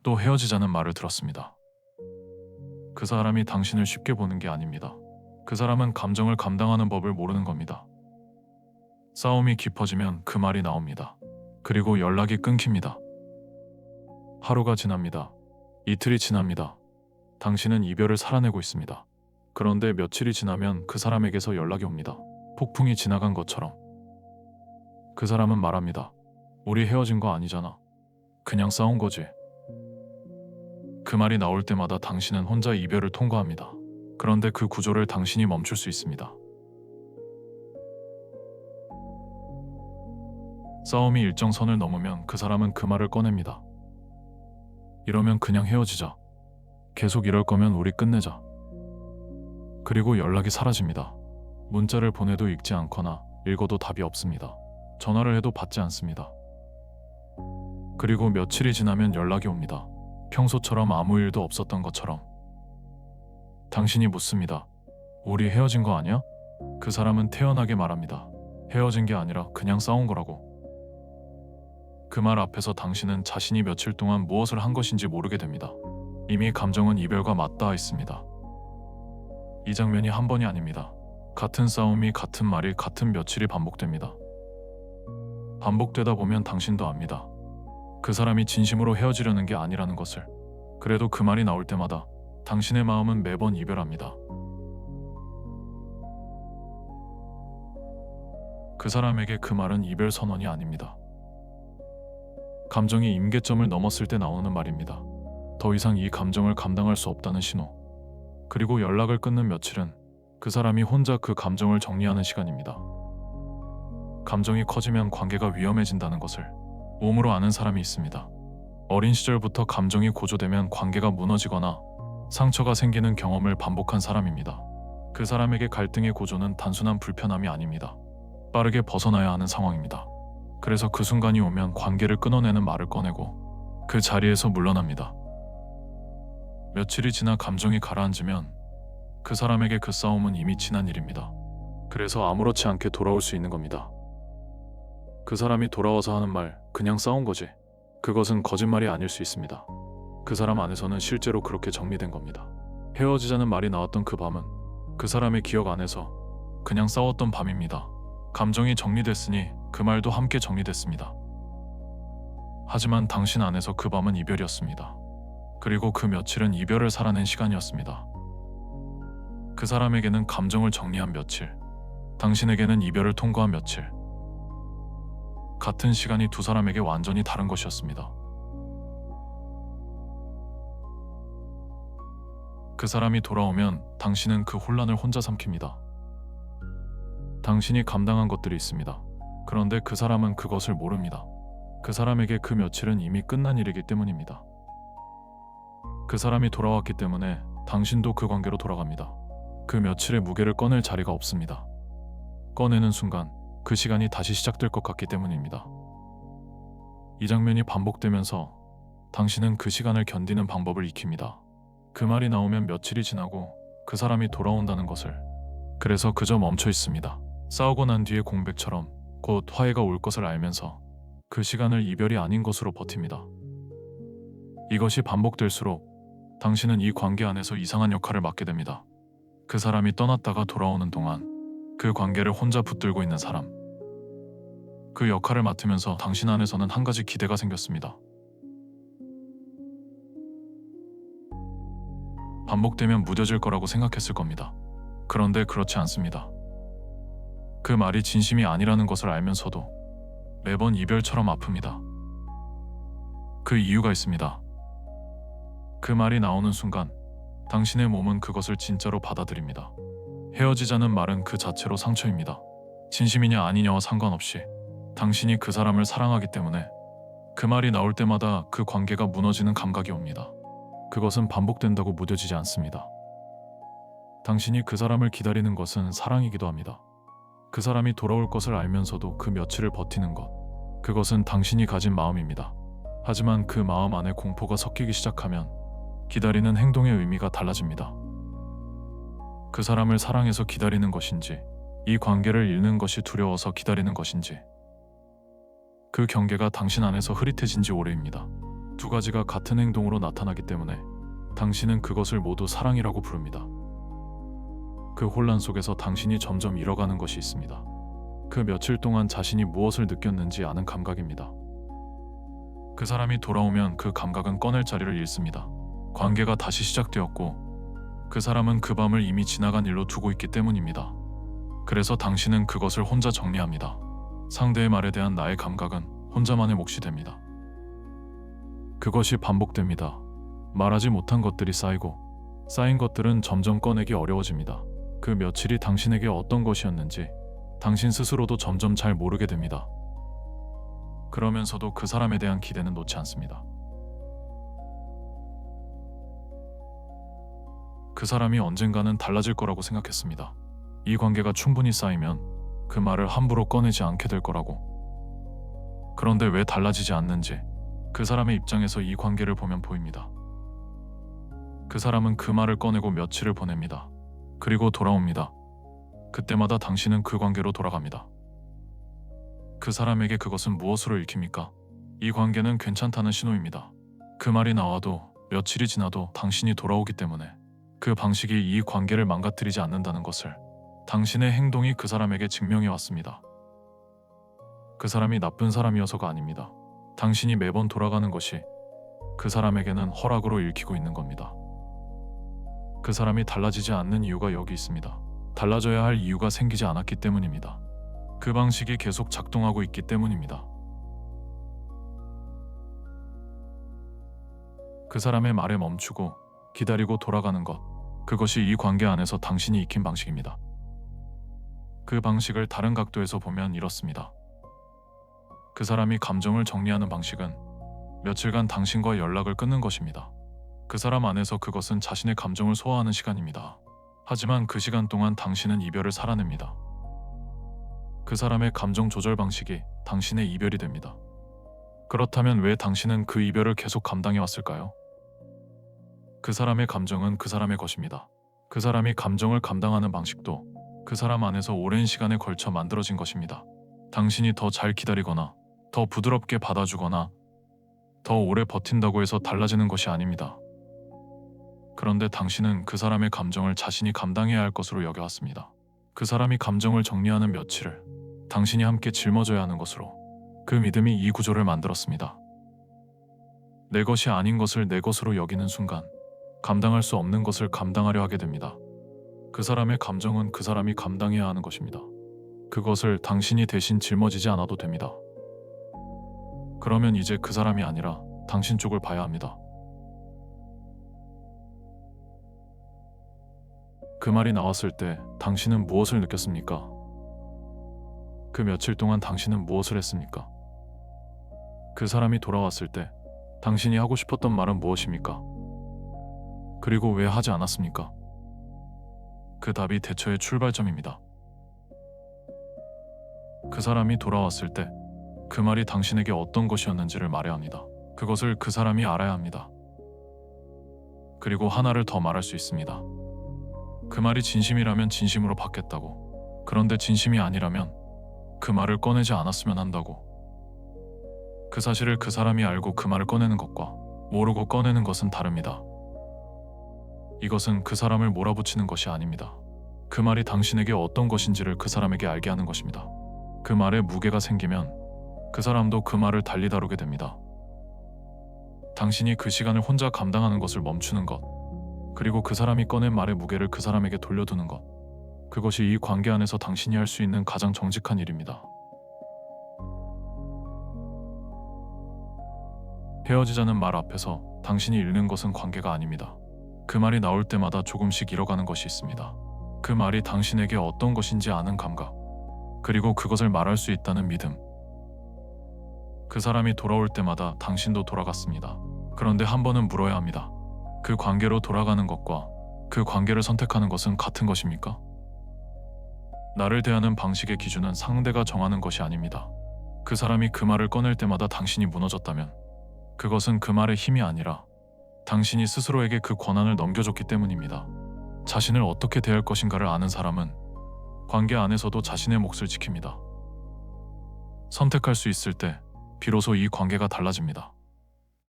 또 헤어지자는 말을 들었습니다. 그 사람이 당신을 쉽게 보는 게 아닙니다. 그 사람은 감정을 감당하는 법을 모르는 겁니다. 싸움이 깊어지면 그 말이 나옵니다. 그리고 연락이 끊깁니다. 하루가 지납니다. 이틀이 지납니다. 당신은 이별을 살아내고 있습니다. 그런데 며칠이 지나면 그 사람에게서 연락이 옵니다. 폭풍이 지나간 것처럼. 그 사람은 말합니다. 우리 헤어진 거 아니잖아. 그냥 싸운 거지. 그 말이 나올 때마다 당신은 혼자 이별을 통과합니다. 그런데 그 구조를 당신이 멈출 수 있습니다. 싸움이 일정 선을 넘으면 그 사람은 그 말을 꺼냅니다. 이러면 그냥 헤어지자. 계속 이럴 거면 우리 끝내자. 그리고 연락이 사라집니다. 문자를 보내도 읽지 않거나 읽어도 답이 없습니다. 전화를 해도 받지 않습니다. 그리고 며칠이 지나면 연락이 옵니다. 평소처럼 아무 일도 없었던 것처럼. 당신이 묻습니다. 우리 헤어진 거 아니야? 그 사람은 태연하게 말합니다. 헤어진 게 아니라 그냥 싸운 거라고. 그 말 앞에서 당신은 자신이 며칠 동안 무엇을 한 것인지 모르게 됩니다. 이미 감정은 이별과 맞닿아 있습니다. 이 장면이 한 번이 아닙니다. 같은 싸움이, 같은 말이, 같은 며칠이 반복됩니다. 반복되다 보면 당신도 압니다. 그 사람이 진심으로 헤어지려는 게 아니라는 것을. 그래도 그 말이 나올 때마다 당신의 마음은 매번 이별합니다. 그 사람에게 그 말은 이별 선언이 아닙니다. 감정이 임계점을 넘었을 때 나오는 말입니다. 더 이상 이 감정을 감당할 수 없다는 신호. 그리고 연락을 끊는 며칠은 그 사람이 혼자 그 감정을 정리하는 시간입니다. 감정이 커지면 관계가 위험해진다는 것을 몸으로 아는 사람이 있습니다. 어린 시절부터 감정이 고조되면 관계가 무너지거나 상처가 생기는 경험을 반복한 사람입니다. 그 사람에게 갈등의 고조는 단순한 불편함이 아닙니다. 빠르게 벗어나야 하는 상황입니다. 그래서 그 순간이 오면 관계를 끊어내는 말을 꺼내고 그 자리에서 물러납니다. 며칠이 지나 감정이 가라앉으면 그 사람에게 그 싸움은 이미 지난 일입니다. 그래서 아무렇지 않게 돌아올 수 있는 겁니다. 그 사람이 돌아와서 하는 말, 그냥 싸운 거지. 그것은 거짓말이 아닐 수 있습니다. 그 사람 안에서는 실제로 그렇게 정리된 겁니다. 헤어지자는 말이 나왔던 그 밤은 그 사람의 기억 안에서 그냥 싸웠던 밤입니다. 감정이 정리됐으니 그 말도 함께 정리됐습니다. 하지만 당신 안에서 그 밤은 이별이었습니다. 그리고 그 며칠은 이별을 살아낸 시간이었습니다. 그 사람에게는 감정을 정리한 며칠, 당신에게는 이별을 통과한 며칠. 같은 시간이 두 사람에게 완전히 다른 것이었습니다. 그 사람이 돌아오면 당신은 그 혼란을 혼자 삼킵니다. 당신이 감당한 것들이 있습니다. 그런데 그 사람은 그것을 모릅니다. 그 사람에게 그 며칠은 이미 끝난 일이기 때문입니다. 그 사람이 돌아왔기 때문에 당신도 그 관계로 돌아갑니다. 그 며칠의 무게를 꺼낼 자리가 없습니다. 꺼내는 순간 그 시간이 다시 시작될 것 같기 때문입니다. 이 장면이 반복되면서 당신은 그 시간을 견디는 방법을 익힙니다. 그 말이 나오면 며칠이 지나고 그 사람이 돌아온다는 것을. 그래서 그저 멈춰 있습니다. 싸우고 난 뒤의 공백처럼 곧 화해가 올 것을 알면서 그 시간을 이별이 아닌 것으로 버팁니다. 이것이 반복될수록 당신은 이 관계 안에서 이상한 역할을 맡게 됩니다. 그 사람이 떠났다가 돌아오는 동안 그 관계를 혼자 붙들고 있는 사람. 그 역할을 맡으면서 당신 안에서는 한 가지 기대가 생겼습니다. 반복되면 무뎌질 거라고 생각했을 겁니다. 그런데 그렇지 않습니다. 그 말이 진심이 아니라는 것을 알면서도 매번 이별처럼 아픕니다. 그 이유가 있습니다. 그 말이 나오는 순간 당신의 몸은 그것을 진짜로 받아들입니다. 헤어지자는 말은 그 자체로 상처입니다. 진심이냐 아니냐와 상관없이 당신이 그 사람을 사랑하기 때문에 그 말이 나올 때마다 그 관계가 무너지는 감각이 옵니다. 그것은 반복된다고 무뎌지지 않습니다. 당신이 그 사람을 기다리는 것은 사랑이기도 합니다. 그 사람이 돌아올 것을 알면서도 그 며칠을 버티는 것, 그것은 당신이 가진 마음입니다. 하지만 그 마음 안에 공포가 섞이기 시작하면 기다리는 행동의 의미가 달라집니다. 그 사람을 사랑해서 기다리는 것인지, 이 관계를 잃는 것이 두려워서 기다리는 것인지, 그 경계가 당신 안에서 흐릿해진 지 오래입니다. 두 가지가 같은 행동으로 나타나기 때문에 당신은 그것을 모두 사랑이라고 부릅니다. 그 혼란 속에서 당신이 점점 잃어가는 것이 있습니다. 그 며칠 동안 자신이 무엇을 느꼈는지 아는 감각입니다. 그 사람이 돌아오면 그 감각은 꺼낼 자리를 잃습니다. 관계가 다시 시작되었고 그 사람은 그 밤을 이미 지나간 일로 두고 있기 때문입니다. 그래서 당신은 그것을 혼자 정리합니다. 상대의 말에 대한 나의 감각은 혼자만의 몫이 됩니다. 그것이 반복됩니다. 말하지 못한 것들이 쌓이고 쌓인 것들은 점점 꺼내기 어려워집니다. 그 며칠이 당신에게 어떤 것이었는지 당신 스스로도 점점 잘 모르게 됩니다. 그러면서도 그 사람에 대한 기대는 놓지 않습니다. 그 사람이 언젠가는 달라질 거라고 생각했습니다. 이 관계가 충분히 쌓이면 그 말을 함부로 꺼내지 않게 될 거라고. 그런데 왜 달라지지 않는지 그 사람의 입장에서 이 관계를 보면 보입니다. 그 사람은 그 말을 꺼내고 며칠을 보냅니다. 그리고 돌아옵니다. 그때마다 당신은 그 관계로 돌아갑니다. 그 사람에게 그것은 무엇으로 읽힙니까? 이 관계는 괜찮다는 신호입니다. 그 말이 나와도 며칠이 지나도 당신이 돌아오기 때문에 그 방식이 이 관계를 망가뜨리지 않는다는 것을 당신의 행동이 그 사람에게 증명해 왔습니다. 그 사람이 나쁜 사람이어서가 아닙니다. 당신이 매번 돌아가는 것이 그 사람에게는 허락으로 읽히고 있는 겁니다. 그 사람이 달라지지 않는 이유가 여기 있습니다. 달라져야 할 이유가 생기지 않았기 때문입니다. 그 방식이 계속 작동하고 있기 때문입니다. 그 사람의 말에 멈추고 기다리고 돌아가는 것, 그것이 이 관계 안에서 당신이 익힌 방식입니다. 그 방식을 다른 각도에서 보면 이렇습니다. 그 사람이 감정을 정리하는 방식은 며칠간 당신과 연락을 끊는 것입니다. 그 사람 안에서 그것은 자신의 감정을 소화하는 시간입니다. 하지만 그 시간 동안 당신은 이별을 살아냅니다. 그 사람의 감정 조절 방식이 당신의 이별이 됩니다. 그렇다면 왜 당신은 그 이별을 계속 감당해 왔을까요? 그 사람의 감정은 그 사람의 것입니다. 그 사람이 감정을 감당하는 방식도 그 사람 안에서 오랜 시간에 걸쳐 만들어진 것입니다. 당신이 더 잘 기다리거나 더 부드럽게 받아주거나 더 오래 버틴다고 해서 달라지는 것이 아닙니다. 그런데 당신은 그 사람의 감정을 자신이 감당해야 할 것으로 여겨왔습니다. 그 사람이 감정을 정리하는 며칠을 당신이 함께 짊어져야 하는 것으로 그 믿음이 이 구조를 만들었습니다. 내 것이 아닌 것을 내 것으로 여기는 순간 감당할 수 없는 것을 감당하려 하게 됩니다. 그 사람의 감정은 그 사람이 감당해야 하는 것입니다. 그것을 당신이 대신 짊어지지 않아도 됩니다. 그러면 이제 그 사람이 아니라 당신 쪽을 봐야 합니다. 그 말이 나왔을 때 당신은 무엇을 느꼈습니까? 그 며칠 동안 당신은 무엇을 했습니까? 그 사람이 돌아왔을 때 당신이 하고 싶었던 말은 무엇입니까? 그리고 왜 하지 않았습니까? 그 답이 대처의 출발점입니다. 그 사람이 돌아왔을 때 그 말이 당신에게 어떤 것이었는지를 말해야 합니다. 그것을 그 사람이 알아야 합니다. 그리고 하나를 더 말할 수 있습니다. 그 말이 진심이라면 진심으로 받겠다고. 그런데 진심이 아니라면 그 말을 꺼내지 않았으면 한다고. 그 사실을 그 사람이 알고 그 말을 꺼내는 것과 모르고 꺼내는 것은 다릅니다. 이것은 그 사람을 몰아붙이는 것이 아닙니다. 그 말이 당신에게 어떤 것인지를 그 사람에게 알게 하는 것입니다. 그 말에 무게가 생기면 그 사람도 그 말을 달리 다루게 됩니다. 당신이 그 시간을 혼자 감당하는 것을 멈추는 것, 그리고 그 사람이 꺼낸 말의 무게를 그 사람에게 돌려두는 것, 그것이 이 관계 안에서 당신이 할 수 있는 가장 정직한 일입니다. 헤어지자는 말 앞에서 당신이 잃는 것은 관계가 아닙니다. 그 말이 나올 때마다 조금씩 잃어가는 것이 있습니다. 그 말이 당신에게 어떤 것인지 아는 감각, 그리고 그것을 말할 수 있다는 믿음. 그 사람이 돌아올 때마다 당신도 돌아갔습니다. 그런데 한 번은 물어야 합니다. 그 관계로 돌아가는 것과 그 관계를 선택하는 것은 같은 것입니까? 나를 대하는 방식의 기준은 상대가 정하는 것이 아닙니다. 그 사람이 그 말을 꺼낼 때마다 당신이 무너졌다면 그것은 그 말의 힘이 아니라 당신이 스스로에게 그 권한을 넘겨줬기 때문입니다. 자신을 어떻게 대할 것인가를 아는 사람은 관계 안에서도 자신의 몫을 지킵니다. 선택할 수 있을 때 비로소 이 관계가 달라집니다.